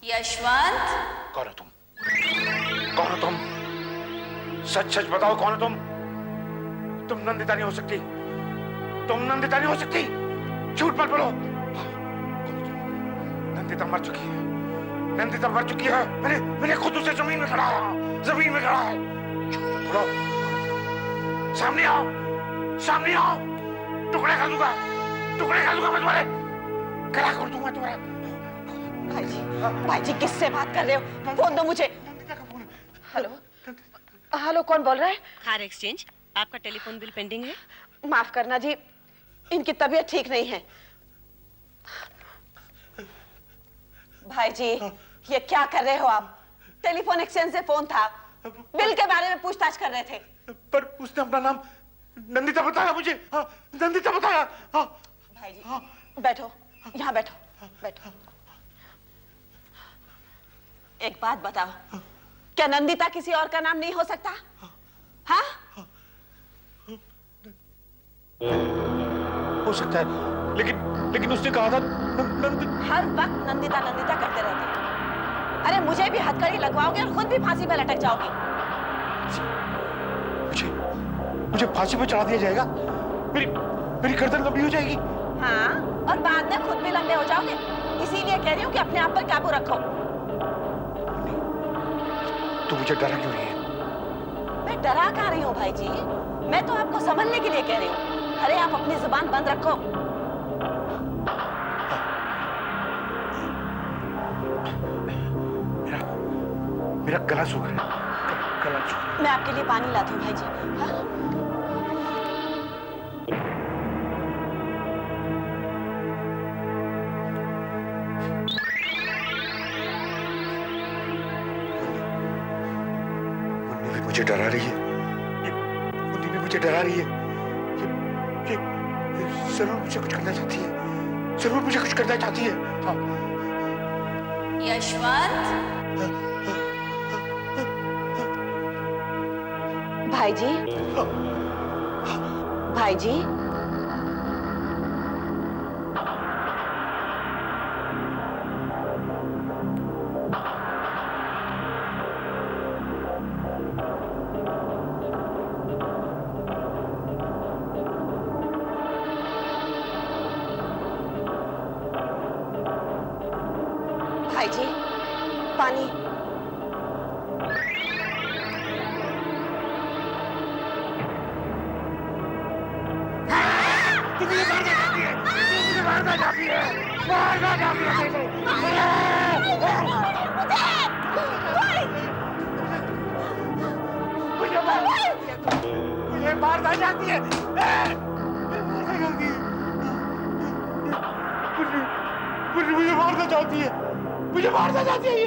यशवंत, कौन हो तुम? कौन हो तुम? सच सच बताओ, कौन हो तुम? तुम नंदिता नहीं हो सकती। तुम नंदिता नहीं हो सकती। झूठ मत बोलो। नंदिता मर चुकी है। नंदिता मर चुकी है। मैंने खुद उसे जमीन में खड़ा है। जमीन में खड़ा है। झूठ मत बोलो। सामने आओ। सामने आओ। टुकड़े कर दूंगा। टुकड़े कर दूंगा मैं तुम्हारे। गला कर दूंगा तुम्हारा। भाई जी किससे बात कर रहे हो? फोन दो मुझे। हेलो हेलो, कौन बोल रहा है? कार एक्सचेंज, आपका टेलीफोन बिल पेंडिंग है। माफ करना जी, इनकी तबीयत ठीक नहीं है। भाई जी ये क्या कर रहे हो आप? टेलीफोन एक्सचेंज से फोन था, बिल के बारे में पूछताछ कर रहे थे। पर उसने अपना नाम नंदिता बताया मुझे। हाँ, नंदिता बताया। हाँ। भाई जी बैठो, यहाँ बैठो बैठो। एक बात बताओ, क्या नंदिता किसी और का नाम नहीं हो सकता? हाँ? हो सकता है, लेकिन उसने कहा था हर वक्त नंदिता नंदिता करते रहते हैं। अरे मुझे भी हथकड़ी लगवाओगे और खुद भी फांसी पर लटक जाओगे। मुझे फांसी पर चढ़ा दिया जाएगा। मेरी गर्दन लंबी हो जाएगी। हाँ, और बाद में खुद भी लंबे हो जाओगे। इसीलिए कह रही हूँ कि अपने आप पर काबू रखो। तू मुझे डरा क्यों रही है? मैं डरा कहाँ रही हूँ भाई जी, मैं तो आपको संभलने के लिए कह रही हूँ। अरे आप अपनी जुबान बंद रखो। मेरा गला सूख रहा है। गला सूख रहा है। मैं आपके लिए पानी लाती हूँ भाई जी। हाँ? मुन्नी भी मुझे डरा रही है। मुन्नी भी मुझे डरा रही है। ये जरूर मुझे कुछ करना चाहती है। जरूर मुझे कुछ करना चाहती है। हाँ। यशवंत, भाई जी, भाई जी, भाई जी, पानी। तू मुझे मारना चाहती है। तू मुझे मारना चाहती है। मारना चाहती है तेरे को। मुझे मारना चाहती है। मुझे मारना चाहती है। मुझे मारना चाहती है ये।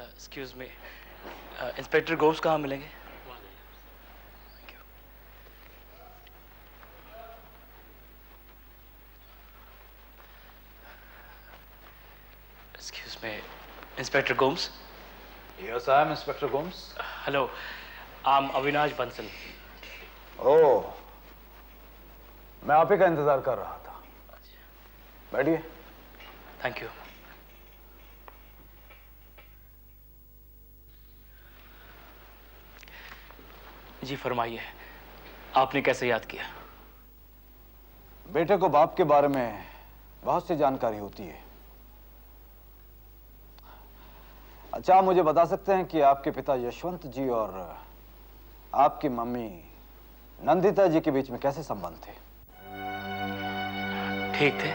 एक्सक्यूज मी, इंस्पेक्टर गोम्स कहाँ मिलेंगे? Excuse me, inspector Gomes? Yes, I am Inspector Gomes. Hello, I am Avinash Bansal. Oh, मैं आप ही का इंतजार कर रहा था। बैठिए। Thank you. जी फरमाइए, आपने कैसे याद किया? बेटे को बाप के बारे में बहुत सी जानकारी होती है। अच्छा, आप मुझे बता सकते हैं कि आपके पिता यशवंत जी और आपकी मम्मी नंदिता जी के बीच में कैसे संबंध थे? ठीक थे।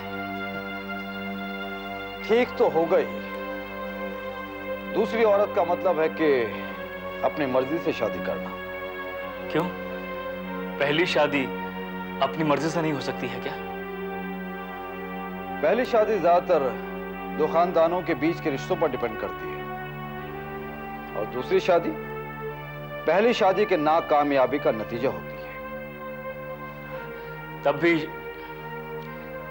ठीक तो हो गई, दूसरी औरत का मतलब है कि अपनी मर्जी से शादी करना। क्यों? पहली शादी अपनी मर्जी से नहीं हो सकती है क्या? पहली शादी ज्यादातर दो खानदानों के बीच के रिश्तों पर डिपेंड करती है, और दूसरी शादी पहली शादी के नाकामयाबी का नतीजा होती है।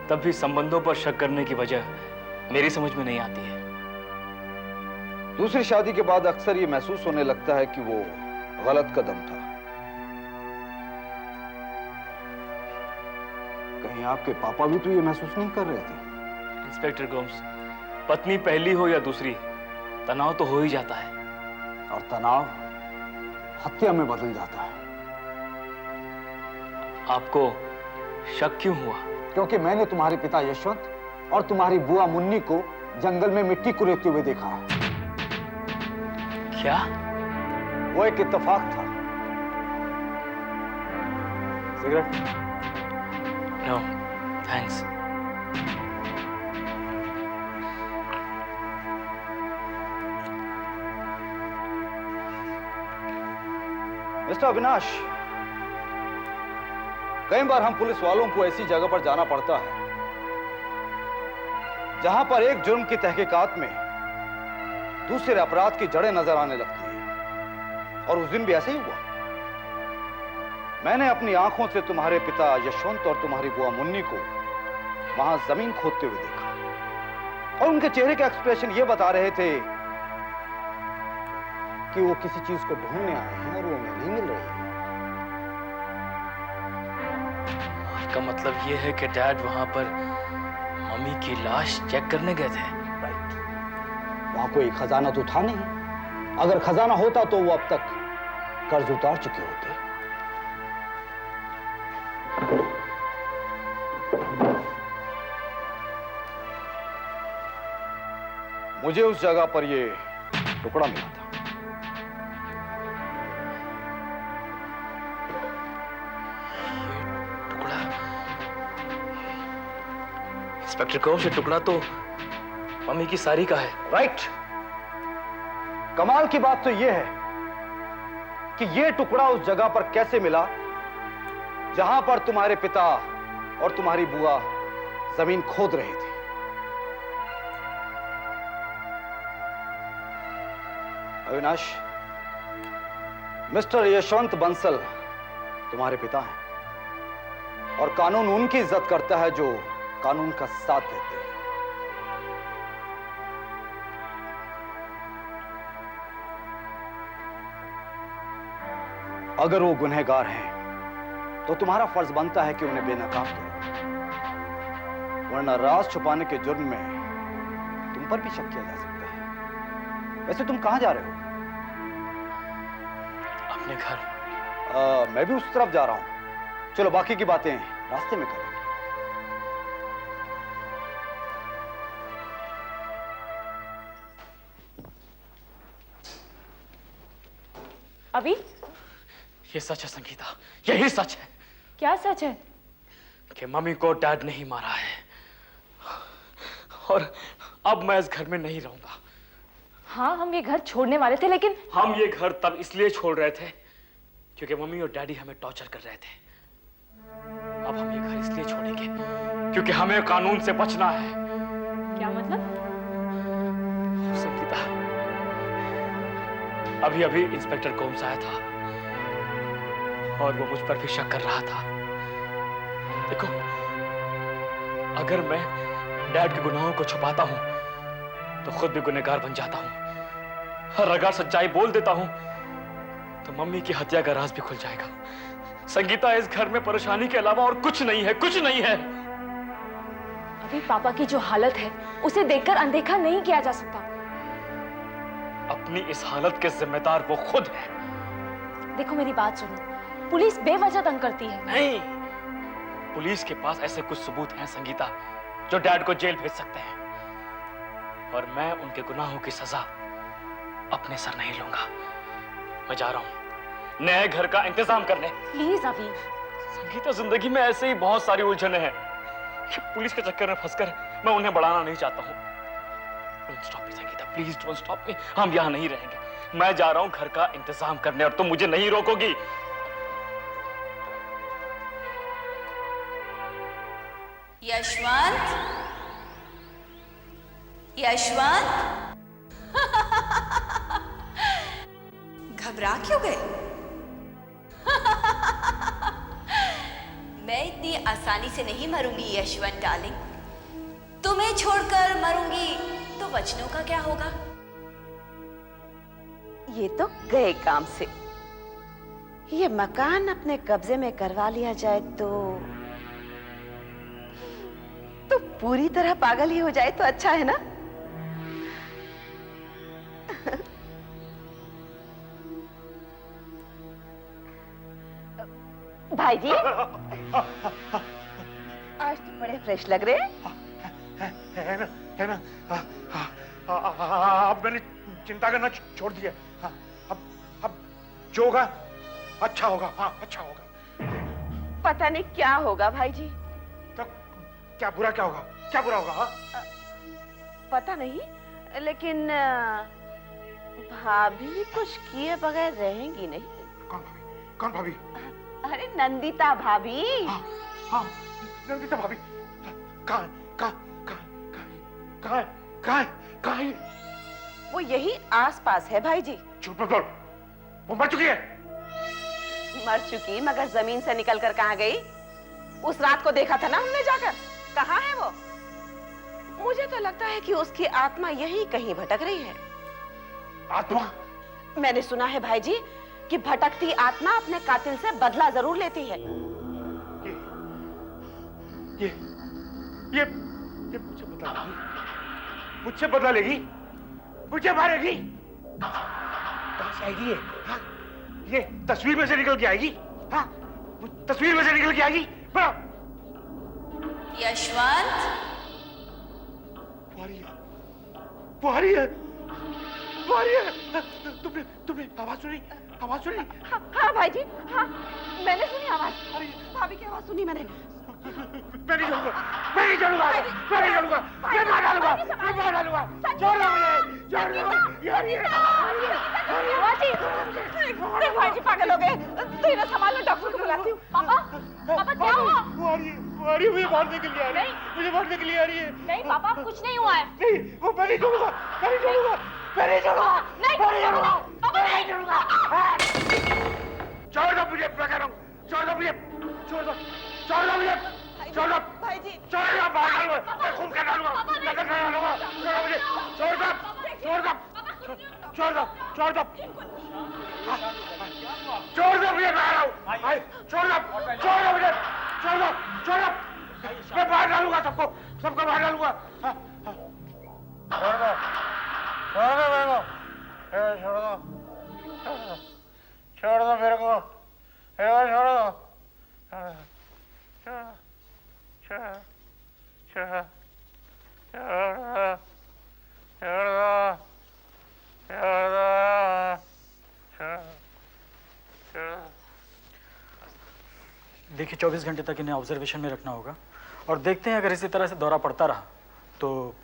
तब भी संबंधों पर शक करने की वजह मेरी समझ में नहीं आती है। दूसरी शादी के बाद अक्सर ये महसूस होने लगता है कि वो गलत कदम था। कहीं कहीं आपके पापा भी तो ये महसूस नहीं कर रहे थे? इंस्पेक्टर गोम्स, पत्नी पहली हो या दूसरी, तनाव तो हो ही जाता है। और तनाव हत्या में बदल जाता है। आपको शक क्यों हुआ? क्योंकि मैंने तुम्हारे पिता यशवंत और तुम्हारी बुआ मुन्नी को जंगल में मिट्टी कुरेदते हुए देखा। क्या? वो एक इत्तेफाक था। Cigarette? No, thanks. Mister Avinash, कई बार हम पुलिस वालों को ऐसी जगह पर जाना पड़ता है जहां पर एक जुर्म की तहकीकात में दूसरे अपराध की जड़ें नजर आने लगती हैं। और उस दिन भी ऐसे ही हुआ। मैंने अपनी आंखों से तुम्हारे पिता यशवंत और तुम्हारी बुआ मुन्नी को वहां जमीन खोदते हुए देखा, और उनके चेहरे के एक्सप्रेशन ये बता रहे थे कि वो किसी चीज को ढूंढने आए हैं और वो उन्हें नहीं मिल रही है। आपका मतलब ये है कि डैड वहां पर मम्मी की लाश चेक करने गए थे? राइट। वहां कोई खजाना तो था नहीं। अगर खजाना होता तो वो अब तक कर्ज उतार चुके होते। मुझे उस जगह पर ये टुकड़ा मिला था। इंस्पेक्टर गोम्स, ये टुकड़ा तो मम्मी की साड़ी का है। राइट। कमाल की बात तो यह है कि यह टुकड़ा उस जगह पर कैसे मिला जहां पर तुम्हारे पिता और तुम्हारी बुआ जमीन खोद रहे थे। अविनाश, मिस्टर यशवंत बंसल तुम्हारे पिता हैं, और कानून उनकी इज्जत करता है जो कानून का साथ देते हैं। अगर वो गुनहगार हैं, तो तुम्हारा फर्ज बनता है कि उन्हें बेनकाब करो, वरना राज छुपाने के जुर्म में तुम पर भी शक किया जा सकता है। वैसे तुम कहां जा रहे हो? अपने घर। मैं भी उस तरफ जा रहा हूं। चलो, बाकी की बातें रास्ते में करेंगे। अभी ये सच है संगीता, यही सच है। क्या सच है? कि मम्मी को डैड नहीं मारा है, और अब मैं इस घर में नहीं रहूंगा। हाँ, हम ये घर छोड़ने वाले थे, लेकिन हम ये घर तब इसलिए छोड़ रहे थे क्योंकि मम्मी और डैडी हमें टॉर्चर कर रहे थे। अब हम ये घर इसलिए छोड़ेंगे क्योंकि हमें कानून से बचना है। क्या मतलब? संगीता, अभी अभी इंस्पेक्टर गोम्स आया था और वो मुझ पर भी शक कर रहा था। देखो, अगर मैं डैड के गुनाहों को छुपाता हूं तो खुद भी गुनहगार बन जाता हूं, और अगर सच्चाई बोल देता हूं तो मम्मी की हत्या का राज भी खुल जाएगा। संगीता, इस घर में परेशानी के अलावा और कुछ नहीं है, कुछ नहीं है। अभी पापा की जो हालत है उसे देखकर अनदेखा नहीं किया जा सकता। अपनी इस हालत के जिम्मेदार वो खुद है। देखो, मेरी बात सुनो, पुलिस बेवजह तंग करती है। नहीं, पुलिस के पास ऐसे कुछ सबूत हैं संगीता जो डैड को जेल भेज सकते हैं, और मैं उनके गुनाहों की सजा अपने सर नहीं लूंगा। मैं जा रहा हूं नए घर का इंतजाम करने। प्लीज अभी। संगीता, जिंदगी में ऐसे ही बहुत सारी उलझने हैं कि पुलिस के चक्कर में फंसकर मैं उन्हें बढ़ाना नहीं चाहता हूं। Don't stop me Sangeeta, please don't stop me. हम यहां नहीं रहेंगे। मैं जा रहा हूं घर का इंतजाम करने, और तुम मुझे नहीं रोकोगी। यशवंत, यशवंत, घबरा क्यों गए? मैं इतनी आसानी से नहीं मरूंगी यशवंत डार्लिंग। तुम्हें छोड़कर मरूंगी तो वचनों का क्या होगा? ये तो गए काम से। ये मकान अपने कब्जे में करवा लिया जाए तो तो पूरी तरह पागल ही हो जाए तो अच्छा है ना। भाईजी, आज तो बड़े फ्रेश लग रहे हैं। है ना अब मैंने चिंता करना छोड़ दिया। अब जो होगा अच्छा होगा। हाँ, अच्छा होगा। पता नहीं क्या होगा भाईजी। तो क्या बुरा क्या होगा? क्या बुरा होगा? हाँ? पता नहीं, लेकिन भाभी कुछ किए बगैर रहेंगी नहीं। कौन भाभी? कौन भाभी? अरे नंदिता भाभी। हाँ, हाँ, नंदिता भाभी। कहाँ है? वो यही आसपास है भाईजी। झूठ मत बोल, वो मर चुकी है। मर चुकी, मगर जमीन से निकलकर कहाँ गई? उस रात को देखा था ना हमने जाकर। कहाँ है वो? मुझे तो लगता है कि उसकी आत्मा यही कहीं भटक रही है। आत्मा? मैंने सुना है भाईजी कि भटकती आत्मा अपने कातिल से बदला जरूर लेती है। ये मुझसे बदला लेगी, मुझे मारेगी। कहाँ से आएगी ये? हाँ? ये तस्वीर में से निकल के आएगी। हाँ? तस्वीर में से निकल के आएगी। बड़ा यशवंत, वो आ रही है। तुमने आवाज सुनी? हाँ भाईजी, हाँ मैंने सुनी आवाज। भाभी की आवाज सुनी मैंने। मैं नहीं छोड़ूंगा। मैं मार डालूंगा। छोड़ दो मुझे। यार ये भाईजी पागल हो गए। तो इन्हें संभाल लो, डॉक्टर को बुलाती हूँ। पापा क्या हुआ? वो आ रही है, मुझे मारने के लिए आ रही है। मुझे मारने के लिए आ रही है। नहीं पापा, कुछ नहीं हुआ है। नहीं, वो मैं नहीं छोड़ूंगा। छोड़ दो मुझे, मैं कह रहा हूँ। छोड़ दो मुझे। भाईजी, छोड़ दो, मार डालूंगा। मैं खून कर डालूंगा। नकल कर डालूंगा। छोड़ दो मुझे। छोड़ दो। छोड़ दो मुझे, मैं आ रहा हूँ। छोड़ दो मुझे। मैं मार डालूंगा सबको मार डालूंगा। छोड़ दो मेरे को। छोड़ दो मेरे को। देखिए 24 घंटे तक इन्हें ऑब्जर्वेशन में रखना होगा और देखते हैं अगर इसी तरह से दौरा पड़ता रहा तो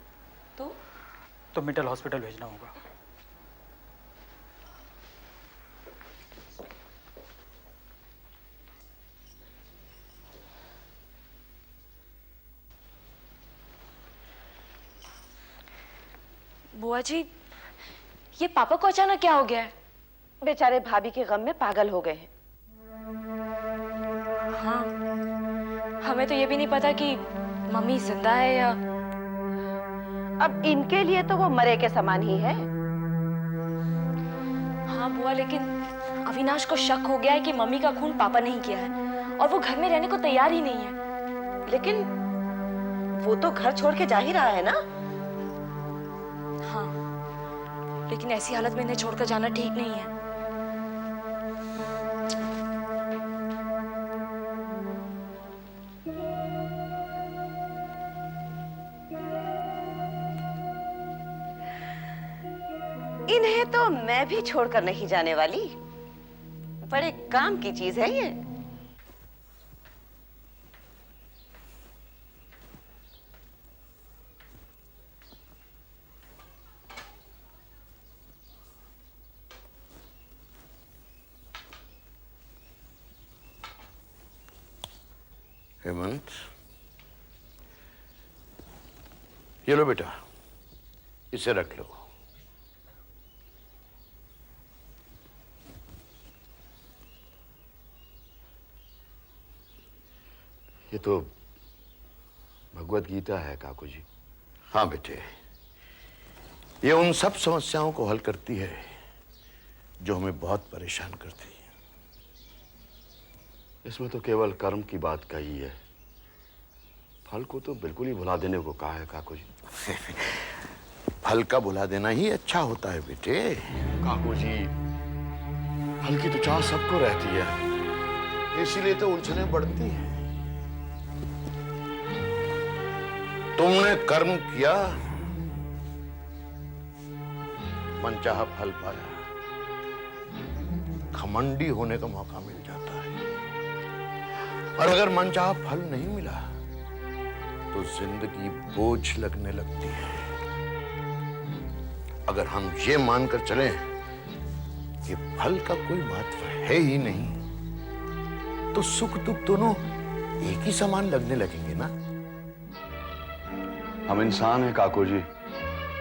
मेंटल हॉस्पिटल भेजना होगा। बुआ जी, ये पापा को अचानक क्या हो गया है? बेचारे भाभी के गम में पागल हो गए हैं। हाँ, हमें तो ये भी नहीं पता कि मम्मी जिंदा है या। अब इनके लिए तो वो मरे के समान ही है। हाँ बुआ, लेकिन अविनाश को शक हो गया है कि मम्मी का खून पापा ने ही किया है और वो घर में रहने को तैयार ही नहीं है। लेकिन वो तो घर छोड़ के जा ही रहा है ना। हाँ, लेकिन ऐसी हालत में इन्हें छोड़कर जाना ठीक नहीं है। इन्हें तो मैं भी छोड़कर नहीं जाने वाली। बड़े काम की चीज है ये। हेमंत, ये लो बेटा, इसे रख लो। ये तो भगवत गीता है काकू जी। हाँ बेटे, ये उन सब समस्याओं को हल करती है जो हमें बहुत परेशान करती है। इसमें तो केवल कर्म की बात कही है, फल को तो बिल्कुल ही भुला देने को कहा है काकू जी। फल का भुला देना ही अच्छा होता है बेटे। काकू जी, फल की तो चाह सबको रहती है, इसीलिए तो उलझने बढ़ती हैं। तुमने कर्म किया, मनचाहा फल पाया, घमंडी होने का मौका मिल जाता है। और अगर मनचाहा फल नहीं मिला तो जिंदगी बोझ लगने लगती है। अगर हम ये मानकर चलें कि फल का कोई महत्व है ही नहीं, तो सुख दुख दोनों एक ही समान लगने लगेंगे ना। हम इंसान हैं काकू जी,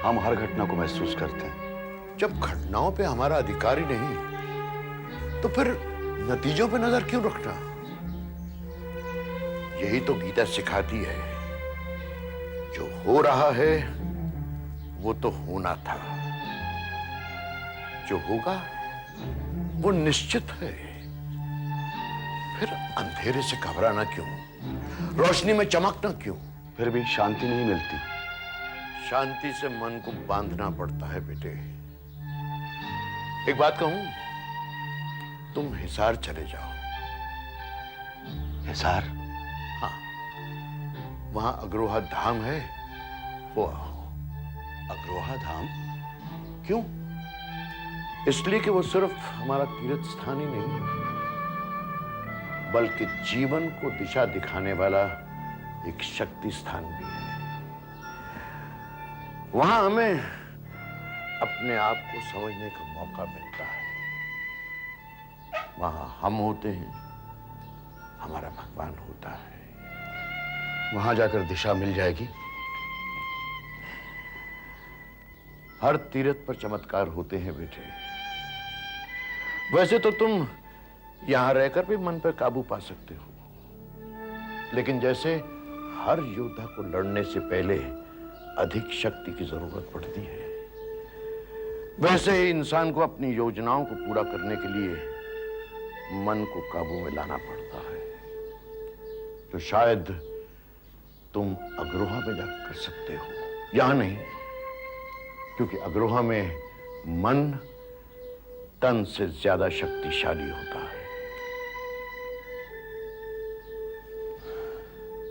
हम हर घटना को महसूस करते हैं। जब घटनाओं पे हमारा अधिकार ही नहीं, तो फिर नतीजों पे नजर क्यों रखना? यही तो गीता सिखाती है, जो हो रहा है वो तो होना था, जो होगा वो निश्चित है। फिर अंधेरे से घबराना क्यों, रोशनी में चमकना क्यों? फिर भी शांति नहीं मिलती। शांति से मन को बांधना पड़ता है बेटे। एक बात कहूं, तुम हिसार चले जाओ। हिसार? हाँ, वहां अग्रोहा धाम है, वो आओ। अग्रोहा धाम? क्यों? इसलिए कि वो सिर्फ हमारा तीर्थ स्थान ही नहीं है, बल्कि जीवन को दिशा दिखाने वाला एक शक्ति स्थान भी है। वहां हमें अपने आप को समझने का मौका मिलता है। वहां हम होते हैं, हमारा भगवान होता है। वहां जाकर दिशा मिल जाएगी। हर तीर्थ पर चमत्कार होते हैं बेटे। वैसे तो तुम यहां रहकर भी मन पर काबू पा सकते हो, लेकिन जैसे हर योद्धा को लड़ने से पहले अधिक शक्ति की जरूरत पड़ती है, वैसे ही इंसान को अपनी योजनाओं को पूरा करने के लिए मन को काबू में लाना पड़ता है, जो शायद तुम अग्रोहा में जाकर कर सकते हो। यहां नहीं, क्योंकि अग्रोहा में मन तन से ज्यादा शक्तिशाली होता है।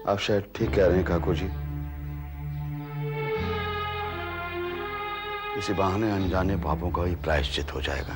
आप शायद ठीक कह रहे हैं काकू जी। इसी बहाने अनजाने पापों का ही प्रायश्चित हो जाएगा।